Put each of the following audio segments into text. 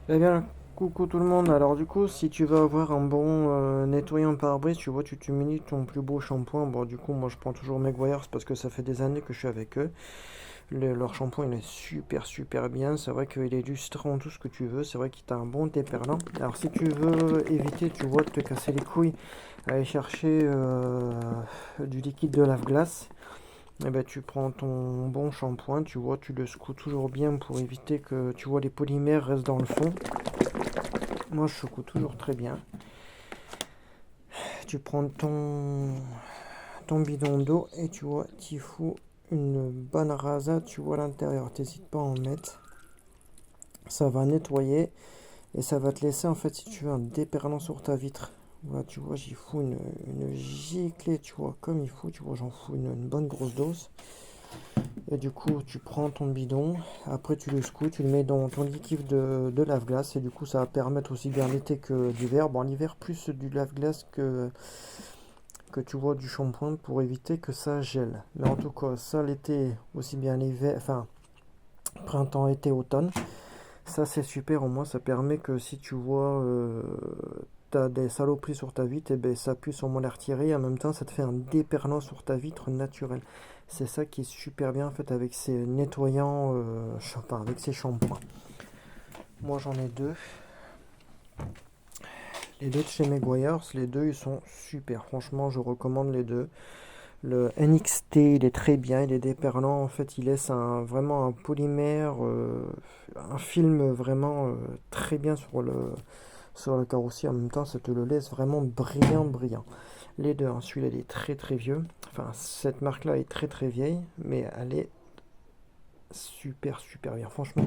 Eh bien, coucou tout le monde. Alors du coup, si tu veux avoir un bon nettoyant pare-brise, tu vois, tu t'humilies ton plus beau shampoing. Bon, du coup, moi je prends toujours Meguiar's parce que ça fait des années que je suis avec eux. Leur shampoing, il est super super bien. C'est vrai qu'il est lustrant, tout ce que tu veux. C'est vrai qu'il a un bon déperlant. Alors si tu veux éviter, tu vois, de te casser les couilles, aller chercher du liquide de lave-glace. Eh ben, tu prends ton bon shampoing, tu vois, tu le secoues toujours bien pour éviter que, tu vois, les polymères restent dans le fond. Moi, je secoue toujours très bien. Tu prends ton bidon d'eau et tu vois, tu fous une bonne rasade, tu vois, à l'intérieur. T'hésites pas à en mettre. Ça va nettoyer et ça va te laisser, en fait, si tu veux, un déperlant sur ta vitre. Voilà, tu vois, j'y fous une giclée, tu vois, comme il faut. Tu vois, j'en fous une bonne grosse dose. Et du coup, tu prends ton bidon, après tu le secoues, tu le mets dans ton liquide de lave-glace. Et du coup, ça va permettre aussi bien l'été que l'hiver. Bon, l'hiver, plus du lave-glace que tu vois du shampoing pour éviter que ça gèle. Mais en tout cas, ça l'été, aussi bien l'hiver, enfin printemps, été, automne, ça c'est super. Au moins, ça permet que si tu vois t'as des saloperies sur ta vitre, et ben ça puisse au moins les retirer. Et en même temps, ça te fait un déperlant sur ta vitre naturel. C'est ça qui est super bien en fait avec ces nettoyants, enfin avec ces shampoings. Moi j'en ai deux. Les deux de chez Meguiar's, les deux ils sont super. Franchement, je recommande les deux. Le NXT, il est très bien, il est déperlant. En fait, il laisse vraiment un polymère, un film vraiment très bien sur le carrossier. En même temps, ça te le laisse vraiment brillant, brillant. Les deux, hein, celui-là, il est très très vieux. Enfin, cette marque-là est très très vieille, mais elle est super super bien. Franchement,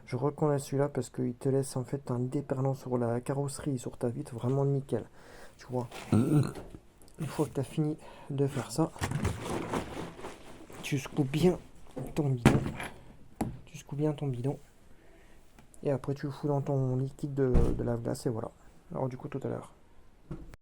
je reconnais celui-là parce qu'il te laisse en fait un déperlant sur la carrosserie, sur ta vitre, vraiment nickel. Tu vois, une fois que tu as fini de faire ça, tu secoues bien ton bidon. Tu secoues bien ton bidon. Et après, tu le fous dans ton liquide de lave-glace et voilà. Alors, du coup, tout à l'heure.